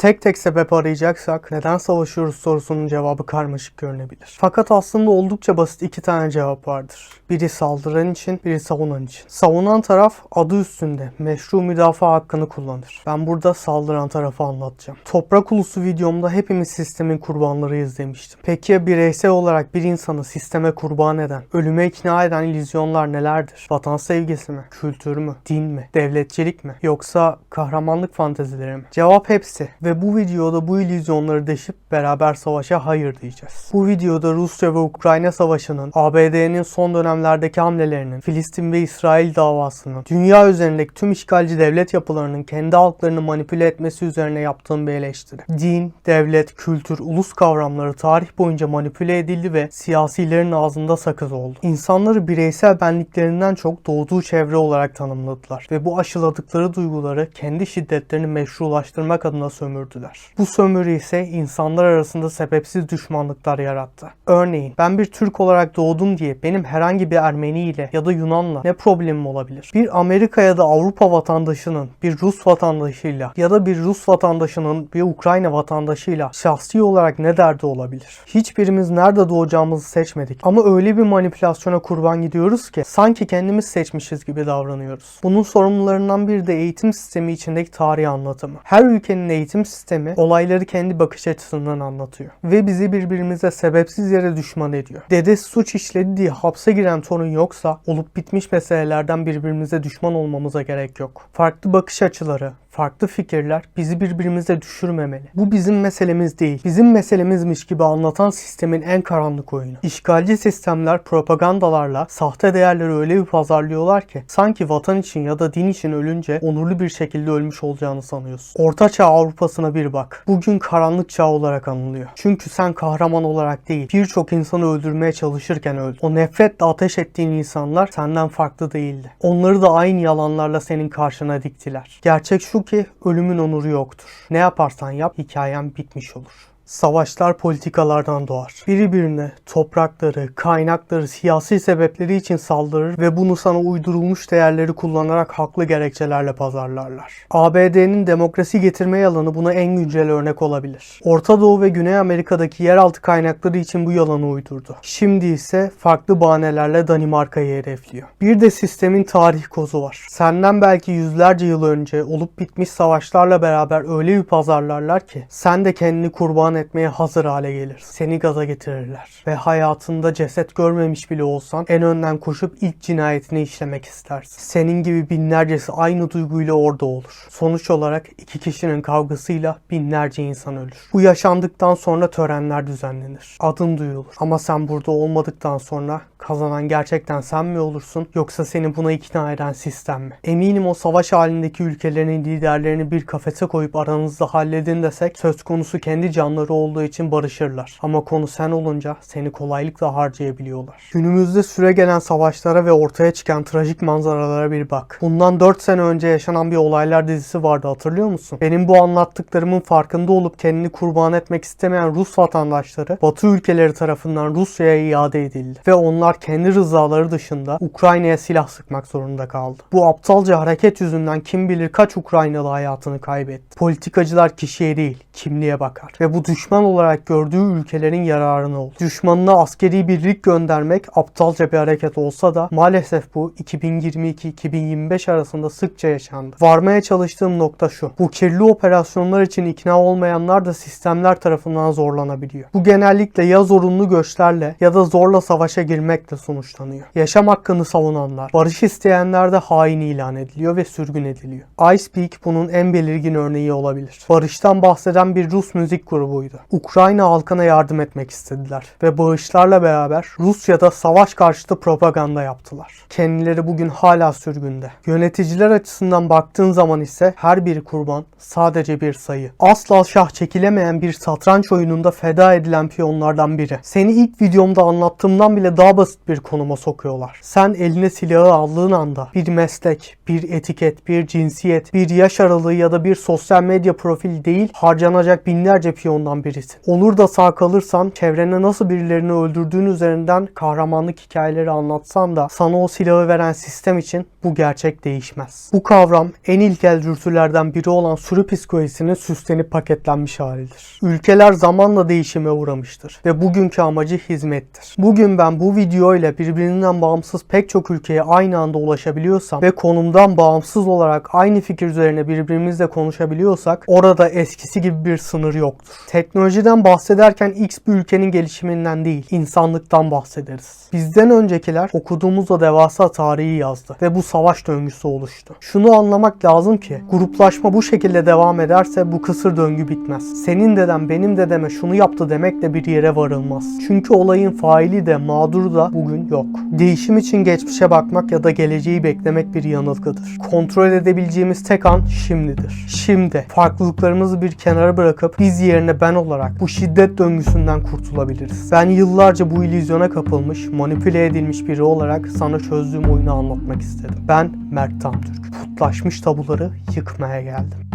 Tek tek sebep arayacaksak neden savaşıyoruz sorusunun cevabı karmaşık görünebilir. Fakat aslında oldukça basit iki tane cevap vardır. Biri saldıran için, biri savunan için. Savunan taraf adı üstünde meşru müdafaa hakkını kullanır. Ben burada saldıran tarafı anlatacağım. Toprak Ulusu videomda hepimiz sistemin kurbanlarıyız demiştim. Peki ya bireysel olarak bir insanı sisteme kurban eden, ölüme ikna eden illüzyonlar nelerdir? Vatan sevgisi mi? Kültür mü? Din mi? Devletçilik mi? Yoksa kahramanlık fantezileri mi? Cevap hepsi. Ve bu videoda bu illüzyonları deşip beraber savaşa hayır diyeceğiz. Bu videoda Rusya ve Ukrayna savaşının, ABD'nin son dönemlerdeki hamlelerinin, Filistin ve İsrail davasının, dünya üzerindeki tüm işgalci devlet yapılarının kendi halklarını manipüle etmesi üzerine yaptığım bir eleştiri. Din, devlet, kültür, ulus kavramları tarih boyunca manipüle edildi ve siyasilerin ağzında sakız oldu. İnsanları bireysel benliklerinden çok doğduğu çevre olarak tanımladılar ve bu aşıladıkları duyguları kendi şiddetlerini meşrulaştırmak adına sömürdüler. Bu sömürü ise insanlar arasında sebepsiz düşmanlıklar yarattı. Örneğin ben bir Türk olarak doğdum diye benim herhangi bir Ermeni ile ya da Yunanla ne problemim olabilir? Bir Amerika ya da Avrupa vatandaşının bir Rus vatandaşıyla ya da bir Rus vatandaşının bir Ukrayna vatandaşıyla şahsi olarak ne derdi olabilir? Hiçbirimiz nerede doğacağımızı seçmedik ama öyle bir manipülasyona kurban gidiyoruz ki sanki kendimiz seçmişiz gibi davranıyoruz. Bunun sorumlularından biri de eğitim sistemi içindeki tarih anlatımı. Her ülkenin eğitim sistemi olayları kendi bakış açısından anlatıyor ve bizi birbirimize sebepsiz yere düşman ediyor. Dedesi suç işledi diye hapse giren torun yoksa olup bitmiş meselelerden birbirimize düşman olmamıza gerek yok. Farklı bakış açıları, farklı fikirler bizi birbirimize düşürmemeli. Bu bizim meselemiz değil. Bizim meselemizmiş gibi anlatan sistemin en karanlık oyunu. İşgalci sistemler propagandalarla sahte değerleri öyle bir pazarlıyorlar ki sanki vatan için ya da din için ölünce onurlu bir şekilde ölmüş olacağını sanıyorsun. Orta Çağ Avrupa'sına bir bak. Bugün karanlık çağ olarak anılıyor. Çünkü sen kahraman olarak değil, birçok insanı öldürmeye çalışırken öldün. O nefretle ateş ettiğin insanlar senden farklı değildi. Onları da aynı yalanlarla senin karşına diktiler. Gerçek şu ki ölümün onuru yoktur. Ne yaparsan yap hikayen bitmiş olur. Savaşlar politikalardan doğar. Biri birine toprakları, kaynakları, siyasi sebepleri için saldırır ve bunu sana uydurulmuş değerleri kullanarak haklı gerekçelerle pazarlarlar. ABD'nin demokrasi getirme yalanı buna en güncel örnek olabilir. Orta Doğu ve Güney Amerika'daki yeraltı kaynakları için bu yalanı uydurdu. Şimdi ise farklı bahanelerle Danimarka'yı hedefliyor. Bir de sistemin tarih kozu var. Senden belki yüzlerce yıl önce olup bitmiş savaşlarla beraber öyle bir pazarlarlar ki sen de kendini kurban etmeye hazır hale gelirsin. Seni gaza getirirler. Ve hayatında ceset görmemiş bile olsan en önden koşup ilk cinayetini işlemek istersin. Senin gibi binlercesi aynı duyguyla orada olur. Sonuç olarak iki kişinin kavgasıyla binlerce insan ölür. Bu yaşandıktan sonra törenler düzenlenir. Adın duyulur. Ama sen burada olmadıktan sonra kazanan gerçekten sen mi olursun yoksa seni buna ikna eden sistem mi? Eminim o savaş halindeki ülkelerin liderlerini bir kafese koyup aranızda halledin desek söz konusu kendi canları olduğu için barışırlar. Ama konu sen olunca seni kolaylıkla harcayabiliyorlar. Günümüzde süregelen savaşlara ve ortaya çıkan trajik manzaralara bir bak. Bundan 4 sene önce yaşanan bir olaylar dizisi vardı, hatırlıyor musun? Benim bu anlattıklarımın farkında olup kendini kurban etmek istemeyen Rus vatandaşları Batı ülkeleri tarafından Rusya'ya iade edildi. Ve onlar kendi rızaları dışında Ukrayna'ya silah sıkmak zorunda kaldı. Bu aptalca hareket yüzünden kim bilir kaç Ukraynalı hayatını kaybetti. Politikacılar kişiye değil, kimliğe bakar. Ve bu düşman olarak gördüğü ülkelerin yararına olur. Düşmanına askeri birlik göndermek aptalca bir hareket olsa da maalesef bu 2022-2025 arasında sıkça yaşandı. Varmaya çalıştığım nokta şu. Bu kirli operasyonlar için ikna olmayanlar da sistemler tarafından zorlanabiliyor. Bu genellikle ya zorunlu göçlerle ya da zorla savaşa girmekle sonuçlanıyor. Yaşam hakkını savunanlar, barış isteyenler de hain ilan ediliyor ve sürgün ediliyor. Icepeak bunun en belirgin örneği olabilir. Barıştan bahseden bir Rus müzik grubuydu. Ukrayna halkına yardım etmek istediler ve bağışlarla beraber Rusya'da savaş karşıtı propaganda yaptılar. Kendileri bugün hala sürgünde. Yöneticiler açısından baktığın zaman ise her bir kurban sadece bir sayı. Asla şah çekilemeyen bir satranç oyununda feda edilen piyonlardan biri. Seni ilk videomda anlattığımdan bile daha basit basit bir konuma sokuyorlar. Sen eline silahı aldığın anda bir meslek, bir etiket, bir cinsiyet, bir yaş aralığı ya da bir sosyal medya profili değil, harcanacak binlerce piyondan birisin. Olur da sağ kalırsan çevrene nasıl birilerini öldürdüğün üzerinden kahramanlık hikayeleri anlatsan da sana o silahı veren sistem için bu gerçek değişmez. Bu kavram en ilkel dürtülerden biri olan sürü psikolojisinin süslenip paketlenmiş halidir. Ülkeler zamanla değişime uğramıştır ve bugünkü amacı hizmettir. Bugün ben bu video ile birbirinden bağımsız pek çok ülkeye aynı anda ulaşabiliyorsam ve konumdan bağımsız olarak aynı fikir üzerine birbirimizle konuşabiliyorsak orada eskisi gibi bir sınır yoktur. Teknolojiden bahsederken X bir ülkenin gelişiminden değil, insanlıktan bahsederiz. Bizden öncekiler okuduğumuzda devasa tarihi yazdı ve bu savaş döngüsü oluştu. Şunu anlamak lazım ki gruplaşma bu şekilde devam ederse bu kısır döngü bitmez. Senin dedem benim dedeme şunu yaptı demekle bir yere varılmaz. Çünkü olayın faili de mağduru da bugün yok. Değişim için geçmişe bakmak ya da geleceği beklemek bir yanılgıdır. Kontrol edebileceğimiz tek an şimdidir. Şimdi farklılıklarımızı bir kenara bırakıp biz yerine ben olarak bu şiddet döngüsünden kurtulabiliriz. Ben yıllarca bu illüzyona kapılmış, manipüle edilmiş biri olarak sana çözdüğüm oyunu anlatmak istedim. Ben Mert Tamtürk. Putlaşmış tabuları yıkmaya geldim.